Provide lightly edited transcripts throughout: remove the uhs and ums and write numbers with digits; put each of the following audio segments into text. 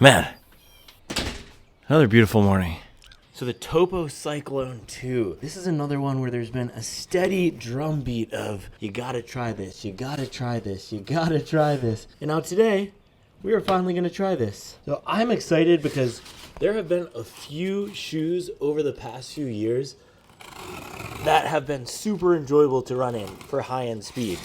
Man, another beautiful morning. So the Topo Cyclone 2. This is another one where there's been a steady drumbeat of you gotta try this, you gotta try this, you gotta try this. And now today, we are finally gonna try this. So I'm excited because there have been a few shoes over the past few years that have been super enjoyable to run in for high-end speed.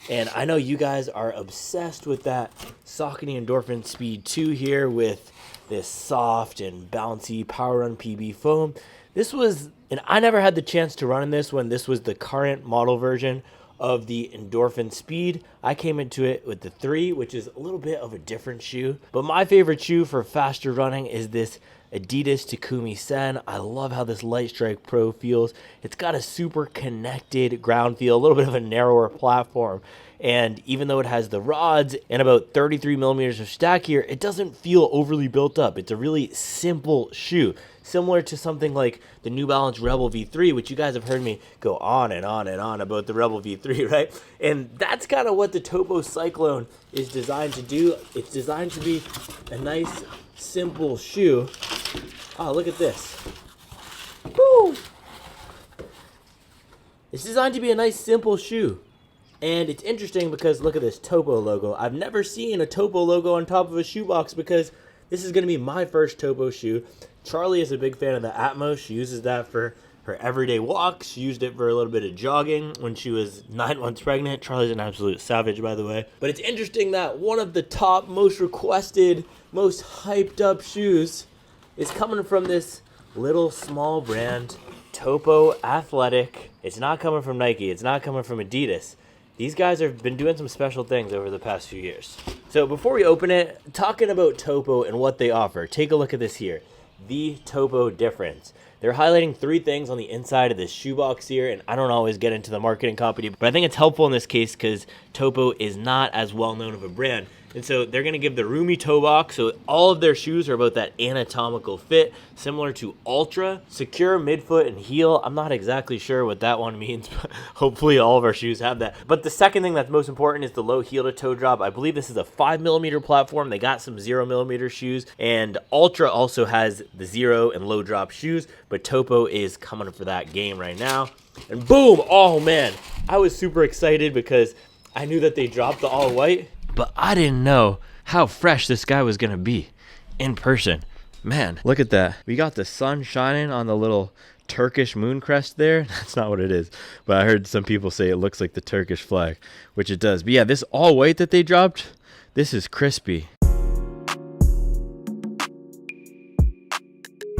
And I know you guys are obsessed with that Saucony Endorphin Speed 2 here with this soft and bouncy Power Run PB foam. And I never had the chance to run in this when this was the current model version of the Endorphin Speed. I came into it with the 3, which is a little bit of a different shoe. But my favorite shoe for faster running is this Adidas Takumi Sen. I love how this Light Strike Pro feels. It's got a super connected ground feel, a little bit of a narrower platform. And even though it has the rods and about 33 millimeters of stack here, it doesn't feel overly built up. It's a really simple shoe, similar to something like the New Balance Rebel V3, which you guys have heard me go on and on and on about the Rebel V3, right? And that's kind of what the Topo Cyclone is designed to do. It's designed to be a nice, simple shoe. Oh, look at this. Woo! It's designed to be a nice, simple shoe. And it's interesting because look at this Topo logo. I've never seen a Topo logo on top of a shoebox because this is going to be my first Topo shoe. Charlie is a big fan of the Atmos. She uses that for her everyday walks. She used it for a little bit of jogging when she was 9 months pregnant. Charlie's an absolute savage, by the way. But it's interesting that one of the top, most requested, most hyped up shoes is coming from this little small brand, Topo Athletic. It's not coming from Nike. It's not coming from Adidas. These guys have been doing some special things over the past few years. So before we open it, talking about Topo and what they offer, take a look at this here. The Topo difference. They're highlighting 3 things on the inside of this shoebox here, and I don't always get into the marketing copy, but I think it's helpful in this case because Topo is not as well known of a brand. And so they're going to give the roomy toe box, so all of their shoes are about that anatomical fit, similar to Ultra. Secure midfoot and heel. I'm not exactly sure what that one means, but hopefully all of our shoes have that. But the second thing that's most important is the low heel to toe drop. I believe this is a 5mm platform. They got some 0mm shoes, and Ultra also has the 0 and low drop shoes, but Topo is coming for that game right now. And boom! Oh man, I was super excited because I knew that they dropped the all white, but I didn't know how fresh this guy was going to be in person. Man, look at that. We got the sun shining on the little Turkish moon crest there. That's not what it is, but I heard some people say it looks like the Turkish flag, which it does. But yeah, this all white that they dropped, this is crispy.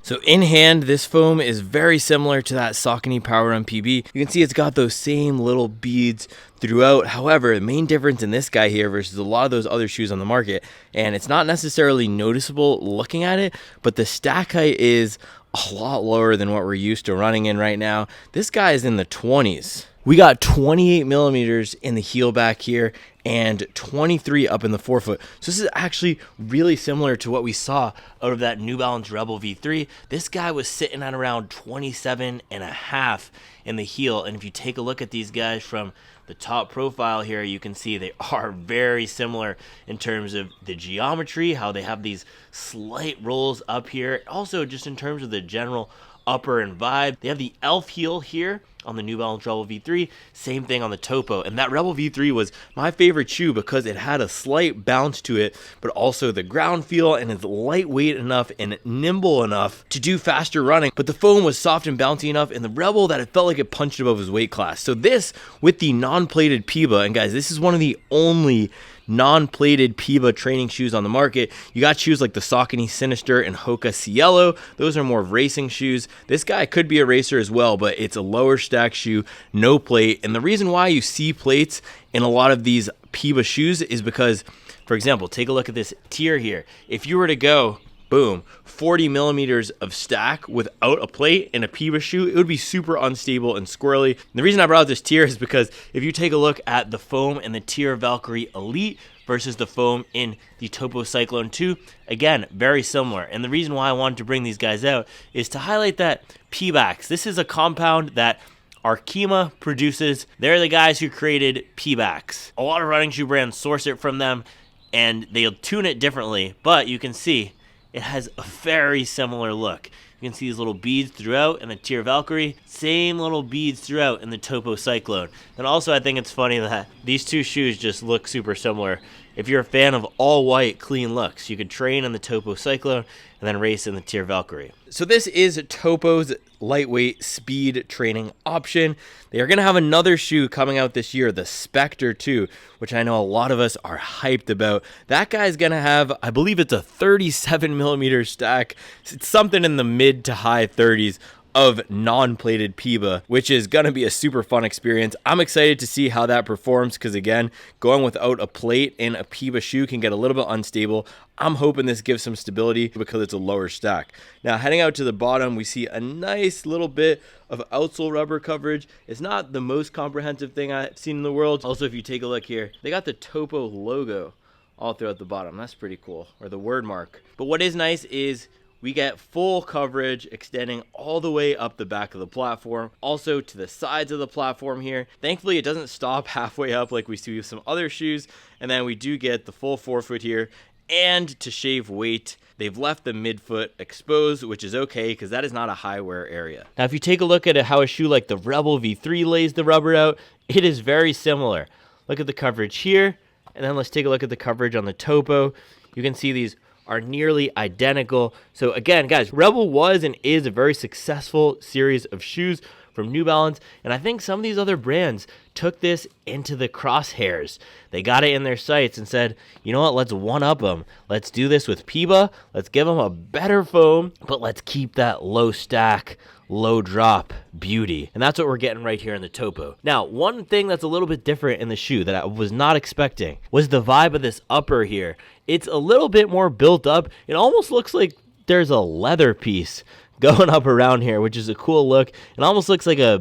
So in hand, this foam is very similar to that Saucony Power Run PB. You can see it's got those same little beads throughout. However, the main difference in this guy here versus a lot of those other shoes on the market, and it's not necessarily noticeable looking at it, but the stack height is a lot lower than what we're used to running in right now. This guy is in the 20s. We got 28 millimeters in the heel back here and 23 up in the forefoot. So this is actually really similar to what we saw out of that New Balance Rebel V3. This guy was sitting at around 27.5 in the heel. And if you take a look at these guys from the top profile here, you can see they are very similar in terms of the geometry, how they have these slight rolls up here. Also just in terms of the general upper and vibe. They have the elf heel here on the New Balance Rebel V3, same thing on the Topo. And that Rebel V3 was my favorite shoe because it had a slight bounce to it, but also the ground feel, and it's lightweight enough and nimble enough to do faster running. But the foam was soft and bouncy enough in the Rebel that it felt like it punched above his weight class. So this with the non-plated PIBA, and guys, this is one of the only non-plated PIBA training shoes on the market. You got shoes like the Saucony Sinister and Hoka Cielo. Those are more of racing shoes. This guy could be a racer as well, but it's a lower stack shoe, no plate. And the reason why you see plates in a lot of these PIBA shoes is because, for example, take a look at this tier here. If you were to go boom, 40 millimeters of stack without a plate in a PIBA shoe, it would be super unstable and squirrely. And the reason I brought up this tier is because if you take a look at the foam in the tier Valkyrie Elite versus the foam in the Topo Cyclone 2, again, very similar. And the reason why I wanted to bring these guys out is to highlight that Pebax. This is a compound that Arkema produces. They're the guys who created Pebax. A lot of running shoe brands source it from them, and they'll tune it differently, but you can see it has a very similar look. You can see these little beads throughout in the Tier Valkyrie. Same little beads throughout in the Topo Cyclone. And also I think it's funny that these two shoes just look super similar. If you're a fan of all white, clean looks, you could train in the Topo Cyclone and then race in the Tier Valkyrie. So this is Topo's lightweight speed training option. They are going to have another shoe coming out this year, the Spectre 2, which I know a lot of us are hyped about. That guy's going to have, I believe it's a 37 millimeter stack. It's something in the mid to high 30s of non-plated PIBA, which is going to be a super fun experience. I'm excited to see how that performs because, again, going without a plate in a PIBA shoe can get a little bit unstable. I'm hoping this gives some stability because it's a lower stack. Now, heading out to the bottom, we see a nice little bit of outsole rubber coverage. It's not the most comprehensive thing I've seen in the world. Also, if you take a look here, they got the Topo logo all throughout the bottom. That's pretty cool, or the word mark. But what is nice is we get full coverage extending all the way up the back of the platform, also to the sides of the platform here. Thankfully, it doesn't stop halfway up like we see with some other shoes. And then we do get the full forefoot here. And to shave weight, they've left the midfoot exposed, which is okay because that is not a high wear area. Now, if you take a look at how a shoe like the Rebel V3 lays the rubber out, it is very similar. Look at the coverage here, and then let's take a look at the coverage on the Topo. You can see these are nearly identical. So again, guys, Rebel was and is a very successful series of shoes from New Balance, and I think some of these other brands took this into the crosshairs. They got it in their sights and said, you know what, let's one-up them. Let's do this with PIBA. Let's give them a better foam, but let's keep that low stack, low drop beauty. And that's what we're getting right here in the Topo. Now, one thing that's a little bit different in the shoe that I was not expecting was the vibe of this upper here. It's a little bit more built up. It almost looks like there's a leather piece going up around here, which is a cool look. It almost looks like a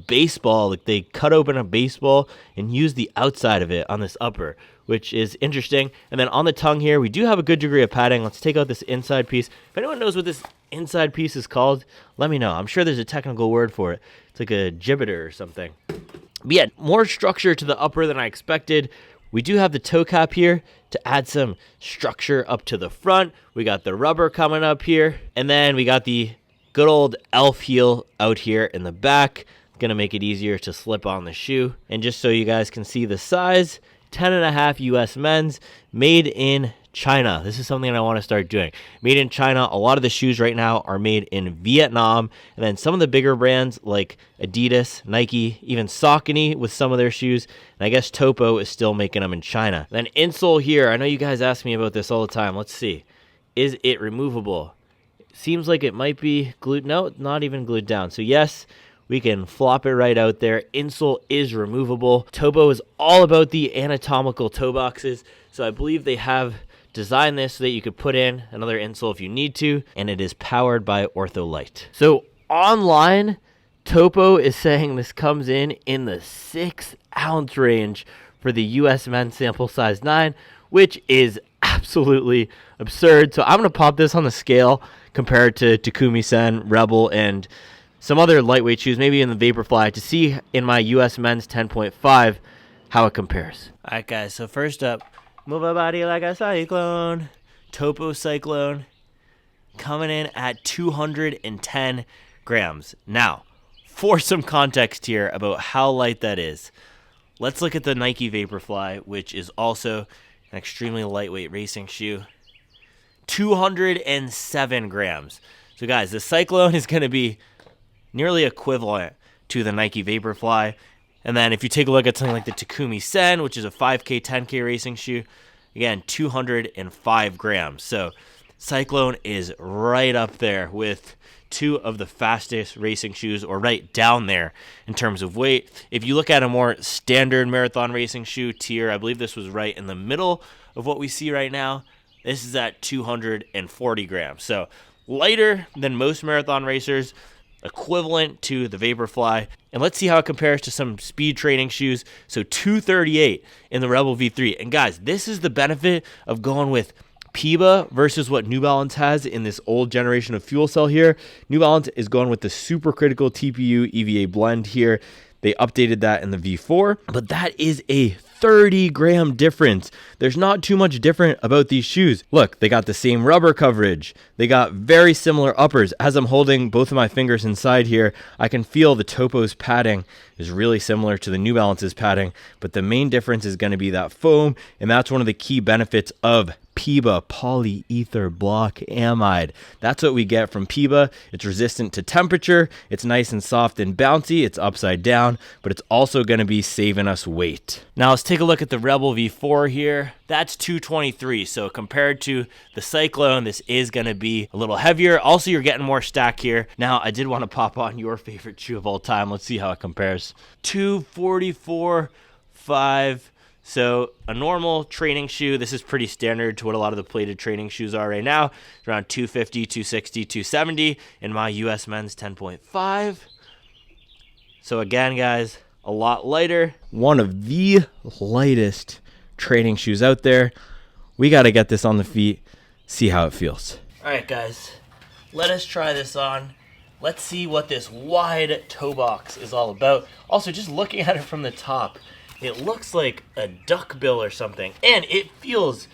baseball, like they cut open a baseball and use the outside of it on this upper, which is interesting. And then on the tongue here, we do have a good degree of padding. Let's take out this inside piece. If anyone knows what this inside piece is called, let me know. I'm sure there's a technical word for it. It's like a gibbiter or something. But yeah, more structure to the upper than I expected. We do have the toe cap here to add some structure up to the front. We got the rubber coming up here. And then we got the good old elf heel out here in the back. Gonna make it easier to slip on the shoe. And just so you guys can see the size, 10.5 US men's, made in China. This is something that I want to start doing. Made in China. A lot of the shoes right now are made in Vietnam. And then some of the bigger brands like Adidas, Nike, even Saucony with some of their shoes. And I guess Topo is still making them in China. Then insole here. I know you guys ask me about this all the time. Let's see. Is it removable? Seems like it might be glued. No, not even glued down. So yes, we can flop it right out there. Insole is removable. Topo is all about the anatomical toe boxes. So I believe they have designed this so that you could put in another insole if you need to. And it is powered by Ortholite. So online, Topo is saying this comes in the 6-ounce range for the US men's sample size 9, which is absolutely absurd. So I'm going to pop this on the scale compared to Takumi-sen, Rebel, and some other lightweight shoes, maybe in the Vaporfly, to see in my US men's 10.5 how it compares. All right, guys, so first up, move a body like a cyclone, Topo Cyclone, coming in at 210 grams. Now, for some context here about how light that is, let's look at the Nike Vaporfly, which is also an extremely lightweight racing shoe. 207 grams. So guys, the Cyclone is going to be nearly equivalent to the Nike Vaporfly. And then if you take a look at something like the Takumi Sen, which is a 5K, 10K racing shoe, again, 205 grams. So Cyclone is right up there with two of the fastest racing shoes, or right down there in terms of weight. If you look at a more standard marathon racing shoe tier, I believe this was right in the middle of what we see right now. This is at 240 grams. So lighter than most marathon racers, equivalent to the Vaporfly. And let's see how it compares to some speed training shoes. So 238 in the Rebel V3. And guys, this is the benefit of going with PIBA versus what New Balance has in this old generation of fuel cell here. New Balance is going with the supercritical TPU EVA blend here. They updated that in the V4, but that is a 30-gram difference. There's not too much different about these shoes. Look, they got the same rubber coverage. They got very similar uppers. As I'm holding both of my fingers inside here, I can feel the Topo's padding is really similar to the New Balance's padding, but the main difference is going to be that foam, and that's one of the key benefits of PEBA, polyether block amide. That's what we get from PEBA. It's resistant to temperature. It's nice and soft and bouncy. It's upside down, but it's also going to be saving us weight. Now let's take a look at the Rebel V4 here. That's 223. So compared to the Cyclone, this is going to be a little heavier. Also, you're getting more stack here. Now, I did want to pop on your favorite shoe of all time. Let's see how it compares. 244.5. So a normal training shoe, this is pretty standard to what a lot of the plated training shoes are right now. It's around 250, 260, 270 in my US men's 10.5. So again, guys, a lot lighter. One of the lightest training shoes out there. We got to get this on the feet, see how it feels. All right, guys, let us try this on. Let's see what this wide toe box is all about. Also, just looking at it from the top, it looks like a duck bill or something, and it feels,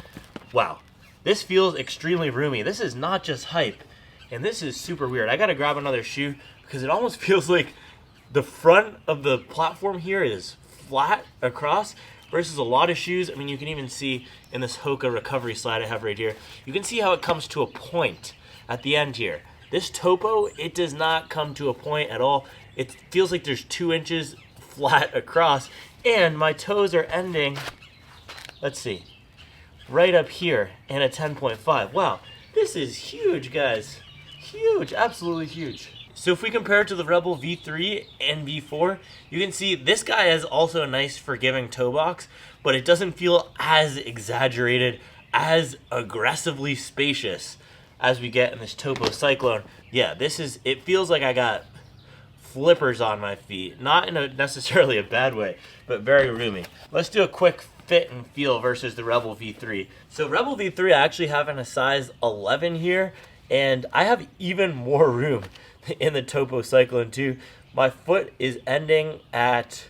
wow, this feels extremely roomy. This is not just hype, and this is super weird. I gotta grab another shoe because it almost feels like the front of the platform here is flat across versus a lot of shoes. I mean, you can even see in this Hoka recovery slide I have right here, you can see how it comes to a point at the end here. This Topo, it does not come to a point at all. It feels like there's 2 inches flat across, and my toes are ending, let's see, right up here in a 10.5. Wow, this is huge, guys. Huge, absolutely huge. So if we compare it to the Rebel V3 and V4, you can see this guy has also a nice forgiving toe box, but it doesn't feel as exaggerated, as aggressively spacious as we get in this Topo Cyclone. Yeah, it feels like I got flippers on my feet, not in necessarily a bad way, but very roomy. Let's do a quick fit and feel versus the Rebel V3. So Rebel V3, I actually have in a size 11 here, and I have even more room in the Topo Cyclone 2. My foot is ending at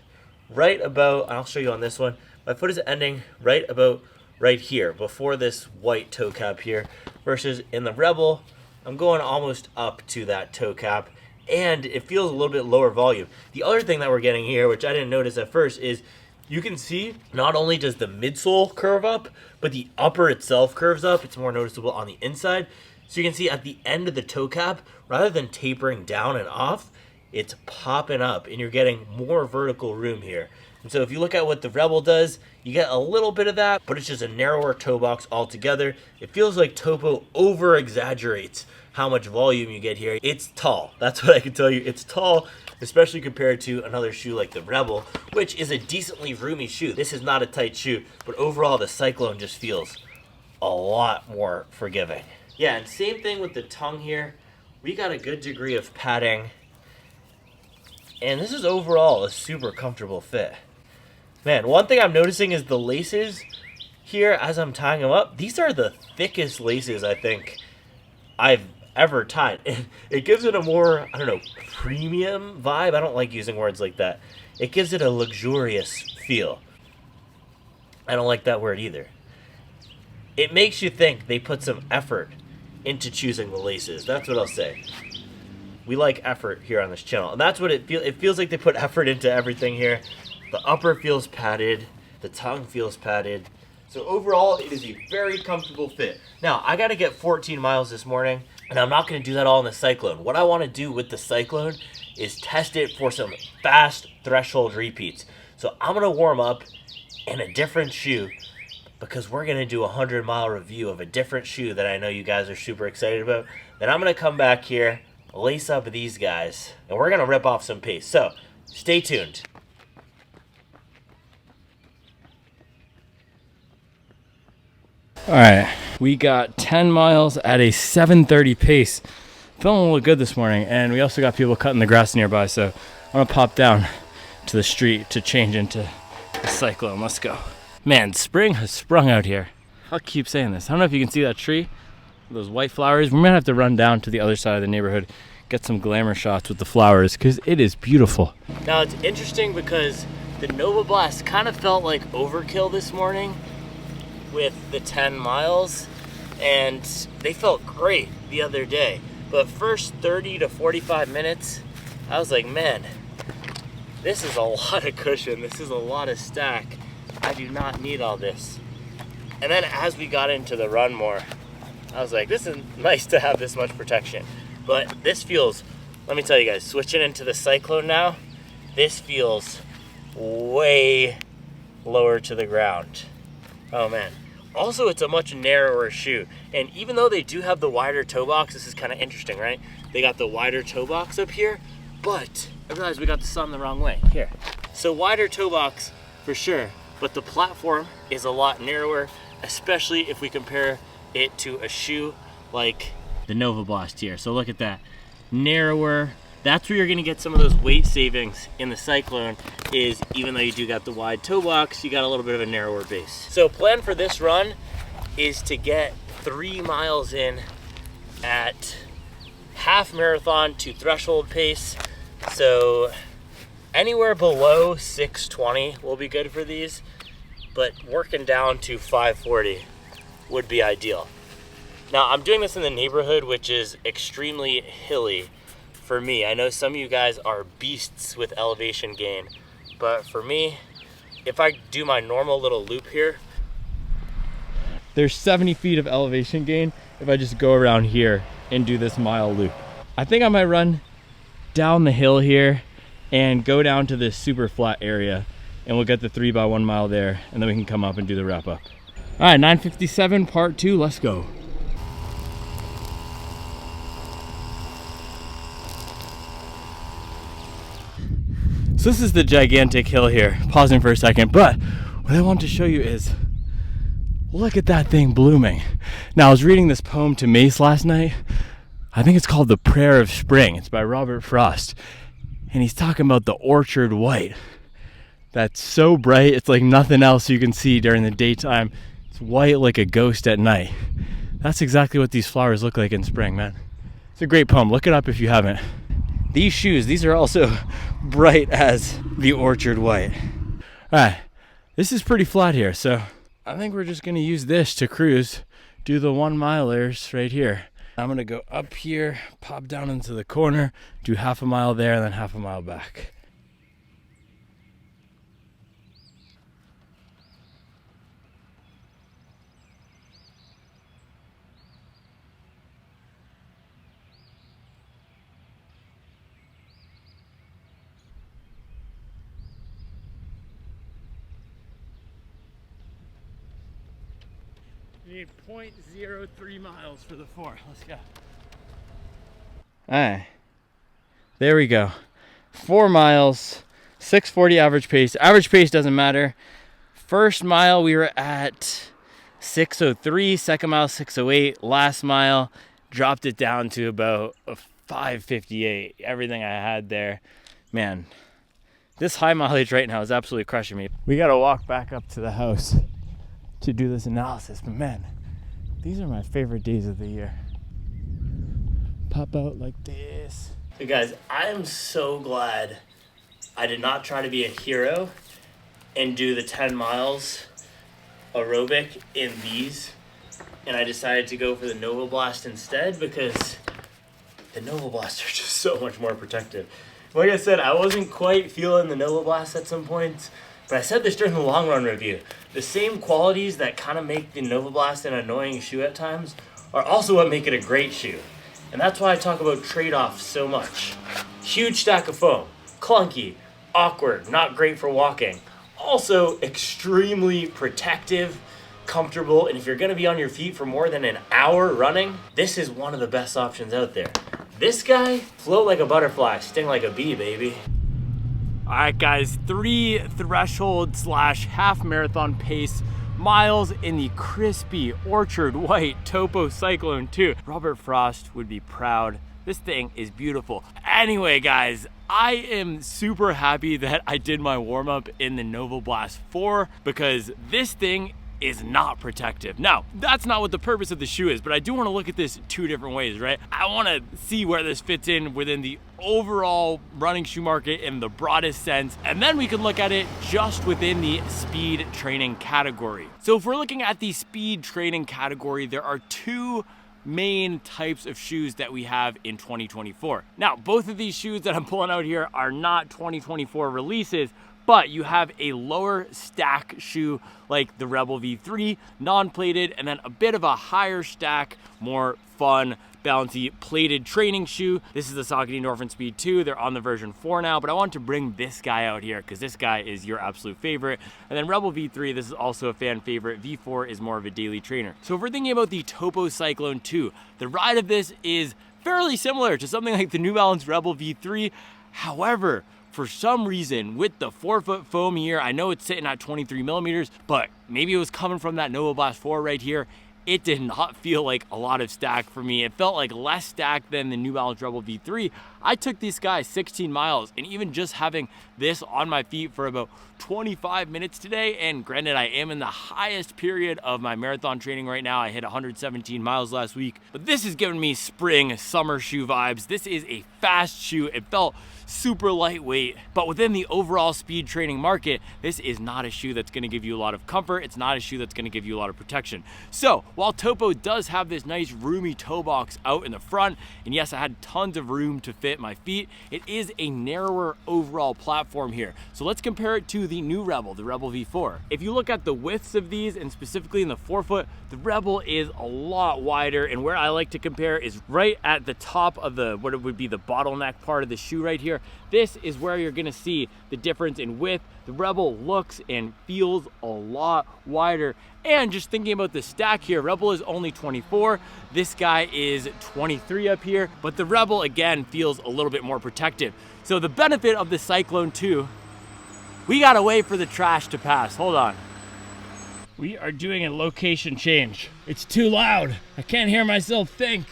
right about, I'll show you on this one, my foot is ending right about right here, before this white toe cap here, versus in the Rebel, I'm going almost up to that toe cap, and it feels a little bit lower volume. The other thing that we're getting here, which I didn't notice at first, is you can see not only does the midsole curve up, but the upper itself curves up. It's more noticeable on the inside. So you can see at the end of the toe cap, rather than tapering down and off, it's popping up, and you're getting more vertical room here. And so if you look at what the Rebel does, you get a little bit of that, but it's just a narrower toe box altogether. It feels like Topo over-exaggerates how much volume you get here. It's tall. That's what I can tell you. It's tall, especially compared to another shoe like the Rebel, which is a decently roomy shoe. This is not a tight shoe, but overall the Cyclone just feels a lot more forgiving. Yeah, and same thing with the tongue here. We got a good degree of padding, and this is overall a super comfortable fit. Man, one thing I'm noticing is the laces here as I'm tying them up. These are the thickest laces I think I've ever tied. It gives it a more, I don't know, premium vibe. I don't like using words like that. It gives it a luxurious feel. I don't like that word either. It makes you think they put some effort into choosing the laces. That's what I'll say. We like effort here on this channel, and that's what it feels. It feels like they put effort into everything here. The upper feels padded, the tongue feels padded. So overall, it is a very comfortable fit. Now, I gotta get 14 miles this morning, and I'm not gonna do that all in the Cyclone. What I wanna do with the Cyclone is test it for some fast threshold repeats. So I'm gonna warm up in a different shoe, because we're gonna do a 100-mile review of a different shoe that I know you guys are super excited about. Then I'm gonna come back here, lace up these guys, and we're gonna rip off some pace. So stay tuned. All right, we got 10 miles at a 7:30 pace. Feeling a little good this morning, and we also got people cutting the grass nearby, so I'm gonna pop down to the street to change into the Cyclone. Let's go. Man, spring has sprung out here. I'll keep saying this. I don't know if you can see that tree, those white flowers. We might have to run down to the other side of the neighborhood, get some glamour shots with the flowers, because it is beautiful. Now, it's interesting because The Nova Blast kind of felt like overkill this morning with the 10 miles, and they felt great the other day. But first 30 to 45 minutes, I was like, man, this is a lot of cushion. This is a lot of stack. I do not need all this. And then as we got into the run more, I was like, this is nice to have this much protection. But this feels, let me tell you guys, switching into the Cyclone now, this feels way lower to the ground. Oh man. Also, it's a much narrower shoe. And even though they do have the wider toe box, this is kind of interesting, right? They got the wider toe box up here, but I realized we got the sun the wrong way. Here. So wider toe box for sure, but the platform is a lot narrower, especially if we compare it to a shoe like the Nova Blast here. So look at that. Narrower. That's where you're gonna get some of those weight savings in the Cyclone, is even though you do got the wide toe box, you got a little bit of a narrower base. So plan for this run is to get 3 miles in at half marathon to threshold pace. So anywhere below 6:20 will be good for these, but working down to 5:40 would be ideal. Now I'm doing this in the neighborhood, which is extremely hilly. For me, I know some of you guys are beasts with elevation gain, but for me, if I do my normal little loop here, there's 70 feet of elevation gain if I just go around here and do this mile loop. I think I might run down the hill here and go down to this super flat area, and we'll get the 3x1 mile there, and then we can come up and do the wrap up. All right, 9:57 part 2, let's go. So this is the gigantic hill here, pausing for a second, but what I want to show you is, look at that thing blooming. Now I was reading this poem to Mace last night. I think it's called The Prayer of Spring. It's by Robert Frost. And he's talking about the orchard white. That's so bright, it's like nothing else you can see during the daytime. It's white like a ghost at night. That's exactly what these flowers look like in spring, man. It's a great poem, look it up if you haven't. These shoes, these are also bright as the orchard white. All right, this is pretty flat here, so I think we're just gonna use this to cruise, do the 1 milers right here. I'm gonna go up here, pop down into the corner, do half a mile there, and then half a mile back. You need 0.03 miles for the 4. Let's go. Alright. There we go. 4 miles, 6:40 average pace. Average pace doesn't matter. First mile we were at 6:03, second mile 6:08, last mile dropped it down to about a 5:58. Everything I had there. Man, this high mileage right now is absolutely crushing me. We gotta walk back up to the house to do this analysis, but man, these are my favorite days of the year. Pop out like this. Hey guys, I am so glad I did not try to be a hero and do the 10 miles aerobic in these, and I decided to go for the Nova Blast instead, because the Nova Blasts are just so much more protective. Like I said, I wasn't quite feeling the Nova Blast at some points, but I said this during the long run review. The same qualities that kind of make the Nova Blast an annoying shoe at times are also what make it a great shoe. And that's why I talk about trade-offs so much. Huge stack of foam, clunky, awkward, not great for walking. Also extremely protective, comfortable, and if you're gonna be on your feet for more than an hour running, this is one of the best options out there. This guy, float like a butterfly, sting like a bee, baby. All right, guys, 3 threshold / half marathon pace miles in the crispy orchard white Topo Cyclone 2. Robert Frost would be proud. This thing is beautiful. Anyway, guys, I am super happy that I did my warm-up in the Nova Blast 4, because this thing is not protective. Now, that's not what the purpose of the shoe is, but I do want to look at this two different ways, right? I want to see where this fits in within the overall running shoe market in the broadest sense, and then we can look at it just within the speed training category. So if we're looking at the speed training category, there are two main types of shoes that we have in 2024. Now, both of these shoes that I'm pulling out here are not 2024 releases, but you have a lower stack shoe like the Rebel V3, non-plated, and then a bit of a higher stack, more fun, bouncy, plated training shoe. This is the Saucony Endorphin Speed 2. They're on the version 4 now, but I want to bring this guy out here because this guy is your absolute favorite. And then Rebel V3, this is also a fan favorite. V4 is more of a daily trainer. So if we're thinking about the Topo Cyclone 2, the ride of this is fairly similar to something like the New Balance Rebel V3. However, for some reason, with the forefoot foam here, I know it's sitting at 23 millimeters, but maybe it was coming from that Nova Blast 4 right here. It did not feel like a lot of stack for me. It felt like less stack than the New Balance Rebel V3. I took this guy 16 miles, and even just having this on my feet for about 25 minutes today, and granted, I am in the highest period of my marathon training right now. I hit 117 miles last week, but this is giving me spring, summer shoe vibes. This is a fast shoe. It felt super lightweight, but within the overall speed training market, this is not a shoe that's gonna give you a lot of comfort. It's not a shoe that's gonna give you a lot of protection. So while Topo does have this nice roomy toe box out in the front, and yes, I had tons of room to fit my feet, it is a narrower overall platform here. So let's compare it to the new Rebel, the Rebel V4. If you look at the widths of these, and specifically in the forefoot, the Rebel is a lot wider, and where I like to compare is right at the top of the, what it would be the bottleneck part of the shoe right here. This is where you're gonna see the difference in width. The Rebel looks and feels a lot wider. And just thinking about the stack here, Rebel is only 24. This guy is 23 up here, but the Rebel again feels a little bit more protective. So the benefit of the Cyclone 2, we gotta wait for the trash to pass. Hold on. We are doing a location change. It's too loud. I can't hear myself think.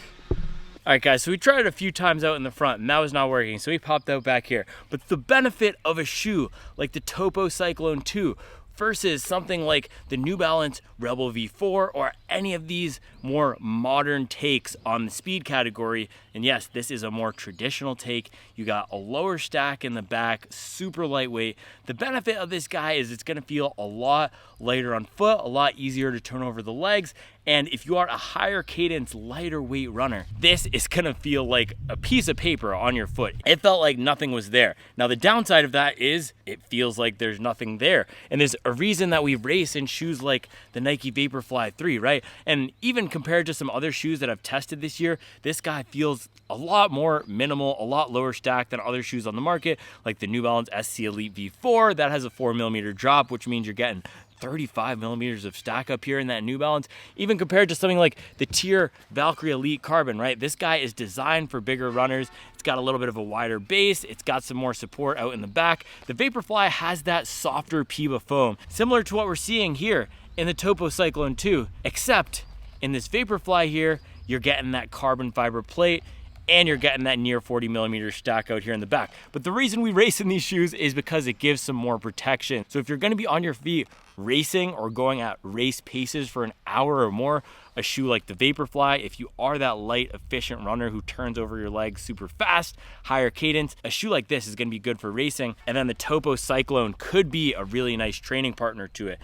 All right, guys, so we tried it a few times out in the front, and that was not working, so we popped out back here. But the benefit of a shoe like the Topo Cyclone 2 versus something like the New Balance Rebel V4 or any of these more modern takes on the speed category, and yes, this is a more traditional take. You got a lower stack in the back, super lightweight. The benefit of this guy is it's gonna feel a lot lighter on foot, a lot easier to turn over the legs, and if you are a higher cadence, lighter weight runner, this is gonna feel like a piece of paper on your foot. It felt like nothing was there. Now the downside of that is it feels like there's nothing there. And there's a reason that we race in shoes like the Nike Vaporfly 3, right? And even compared to some other shoes that I've tested this year, this guy feels a lot more minimal, a lot lower stack than other shoes on the market, like the New Balance SC Elite V4 that has a 4mm drop, which means you're getting 35 millimeters of stack up here in that New Balance, even compared to something like the Tier Valkyrie Elite Carbon, right? This guy is designed for bigger runners. It's got a little bit of a wider base. It's got some more support out in the back. The Vaporfly has that softer PIBA foam, similar to what we're seeing here in the Topo Cyclone 2, except in this Vaporfly here, you're getting that carbon fiber plate, and you're getting that near 40mm stack out here in the back. But the reason we race in these shoes is because it gives some more protection. So if you're gonna be on your feet racing or going at race paces for an hour or more, a shoe like the Vaporfly, if you are that light, efficient runner who turns over your legs super fast, higher cadence, a shoe like this is gonna be good for racing. And then the Topo Cyclone could be a really nice training partner to it.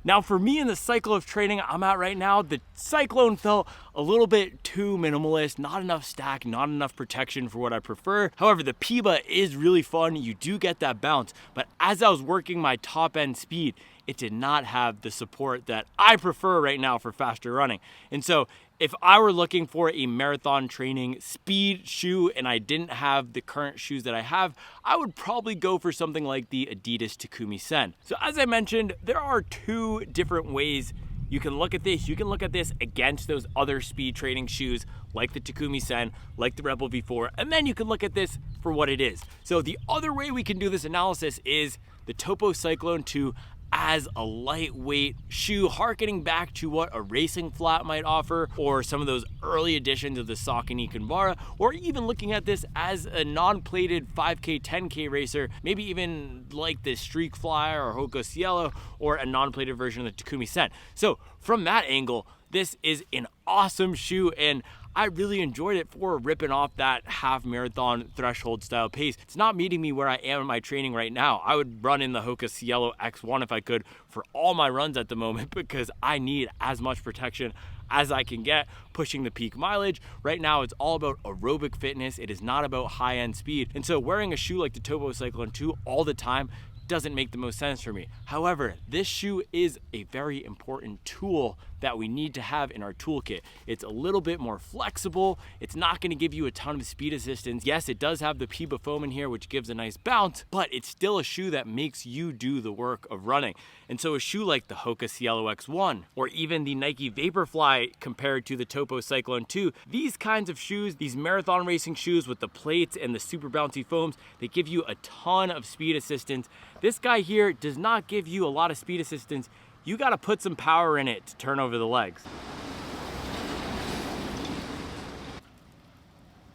Now for me in the cycle of training I'm at right now, the Cyclone felt a little bit too minimalist, not enough stack, not enough protection for what I prefer. However, the PIBA is really fun. You do get that bounce, but as I was working my top end speed, it did not have the support that I prefer right now for faster running. And so if I were looking for a marathon training speed shoe and I didn't have the current shoes that I have, I would probably go for something like the Adidas Takumi Sen. So as I mentioned, there are two different ways you can look at this. You can look at this against those other speed training shoes like the Takumi Sen, like the Rebel V4, and then you can look at this for what it is. So the other way we can do this analysis is the Topo Cyclone 2 as a lightweight shoe, harkening back to what a racing flat might offer, or some of those early editions of the Saucony Kinvara, or even looking at this as a non-plated 5K, 10K racer, maybe even like the Streak Fly or Hoka Cielo, or a non-plated version of the Takumi Sen. So from that angle, this is an awesome shoe, and I really enjoyed it for ripping off that half marathon threshold style pace. It's not meeting me where I am in my training right now. I would run in the Hoka Cielo X1 if I could for all my runs at the moment, because I need as much protection as I can get pushing the peak mileage. Right now, it's all about aerobic fitness. It is not about high-end speed. And so wearing a shoe like the Topo Cyclone 2 all the time doesn't make the most sense for me. However, this shoe is a very important tool that we need to have in our toolkit. It's a little bit more flexible. It's not going to give you a ton of speed assistance. Yes, it does have the Piba foam in here, which gives a nice bounce, but it's still a shoe that makes you do the work of running. And so a shoe like the Hoka Cielo X1, or even the Nike Vaporfly compared to the Topo Cyclone 2, these kinds of shoes, these marathon racing shoes with the plates and the super bouncy foams, they give you a ton of speed assistance. This guy here does not give you a lot of speed assistance. You got to put some power in it to turn over the legs.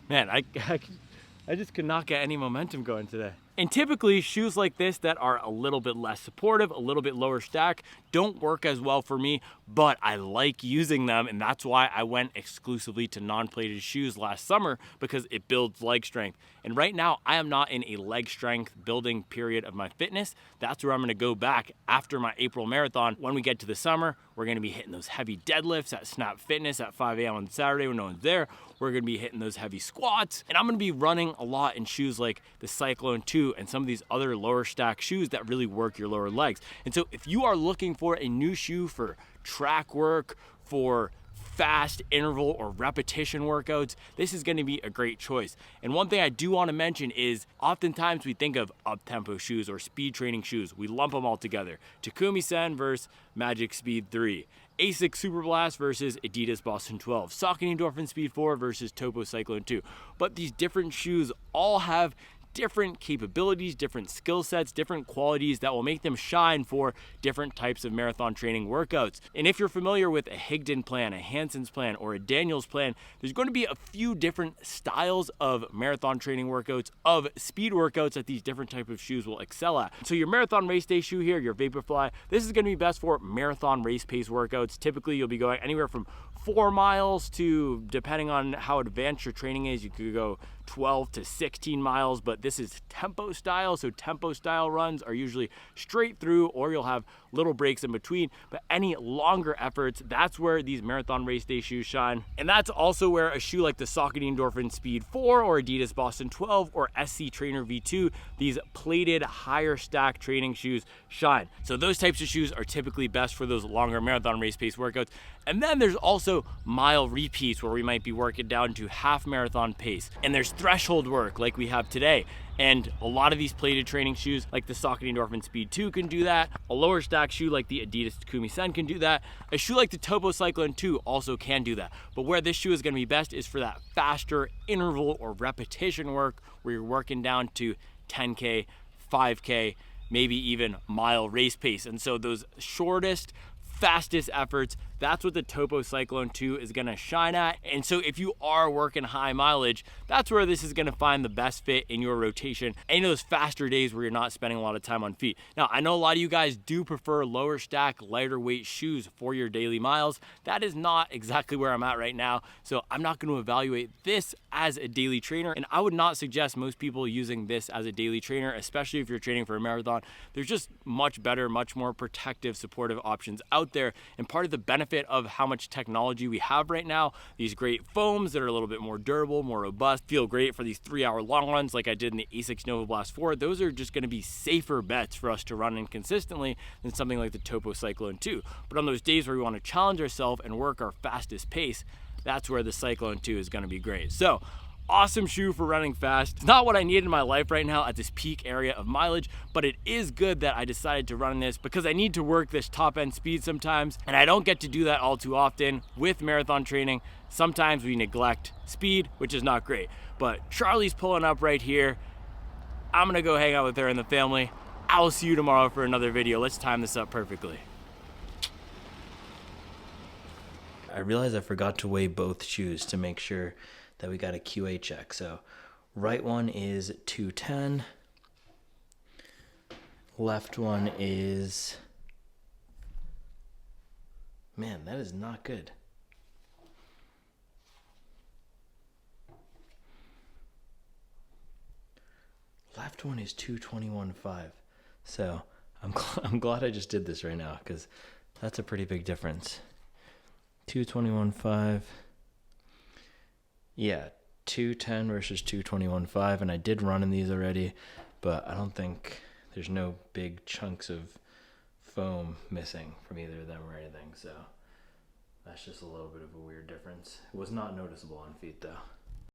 Man, I just could not get any momentum going today. And typically, shoes like this that are a little bit less supportive, a little bit lower stack, don't work as well for me, but I like using them, and that's why I went exclusively to non-plated shoes last summer, because it builds leg strength. And right now, I am not in a leg strength building period of my fitness. That's where I'm gonna go back after my April marathon. When we get to the summer, we're gonna be hitting those heavy deadlifts at Snap Fitness at 5 a.m. on Saturday when no one's there. We're gonna be hitting those heavy squats, and I'm gonna be running a lot in shoes like the Cyclone 2 and some of these other lower stack shoes that really work your lower legs. And so if you are looking for a new shoe for track work, for fast interval or repetition workouts, this is going to be a great choice. And one thing I do want to mention is oftentimes we think of up-tempo shoes or speed training shoes. We lump them all together. Takumi Sen versus Magic Speed 3. Asics Superblast versus Adidas Boston 12. Saucony Endorphin Speed 4 versus Topo Cyclone 2. But these different shoes all have different capabilities, different skill sets, different qualities that will make them shine for different types of marathon training workouts. And if you're familiar with a Higdon plan, a Hansen's plan, or a Daniels plan, there's going to be a few different styles of marathon training workouts, of speed workouts that these different types of shoes will excel at. So your marathon race day shoe here, your Vaporfly, this is going to be best for marathon race pace workouts. Typically, you'll be going anywhere from 4 miles to, depending on how advanced your training is, you could go 12 to 16 miles, but this is tempo style, so tempo style runs are usually straight through, or you'll have little breaks in between. But any longer efforts, that's where these marathon race day shoes shine. And that's also where a shoe like the Saucony Endorphin Speed 4 or Adidas Boston 12 or SC Trainer V2, these plated higher stack training shoes shine. So those types of shoes are typically best for those longer marathon race pace workouts. And then there's also mile repeats where we might be working down to half marathon pace. And there's threshold work like we have today. And a lot of these plated training shoes like the Saucony Endorphin Speed 2 can do that. A lower stack shoe like the Adidas Takumi Sen can do that. A shoe like the Topo Cyclone 2 also can do that. But where this shoe is going to be best is for that faster interval or repetition work where you're working down to 10K, 5K, maybe even mile race pace. And so those shortest, fastest efforts, that's what the Topo Cyclone 2 is gonna shine at. And so if you are working high mileage, that's where this is gonna find the best fit in your rotation and in those faster days where you're not spending a lot of time on feet. Now, I know a lot of you guys do prefer lower stack, lighter weight shoes for your daily miles. That is not exactly where I'm at right now. So I'm not gonna evaluate this as a daily trainer. And I would not suggest most people using this as a daily trainer, especially if you're training for a marathon. There's just much better, much more protective, supportive options out there. And part of the benefit of how much technology we have right now, these great foams that are a little bit more durable, more robust, feel great for these 3-hour long runs like I did in the Asics Nova Blast 4. Those are just going to be safer bets for us to run in consistently than something like the Topo Cyclone 2. But on those days where we want to challenge ourselves and work our fastest pace, that's where the Cyclone 2 is going to be great. So awesome shoe for running fast. It's not what I need in my life right now at this peak area of mileage, but it is good that I decided to run in this because I need to work this top end speed sometimes, and I don't get to do that all too often with marathon training. Sometimes we neglect speed, which is not great. But Charlie's pulling up right here. I'm gonna go hang out with her and the family. I'll see you tomorrow for another video. Let's time this up perfectly. I realized I forgot to weigh both shoes to make sure that we got a QA check. So right one is 210. Left one is, man, that is not good. Left one is 221.5. So I'm glad I just did this right now, because that's a pretty big difference. 221.5. Yeah, 210 versus 221.5, and I did run in these already, but I don't think there's no big chunks of foam missing from either of them or anything, so that's just a little bit of a weird difference. It was not noticeable on feet though.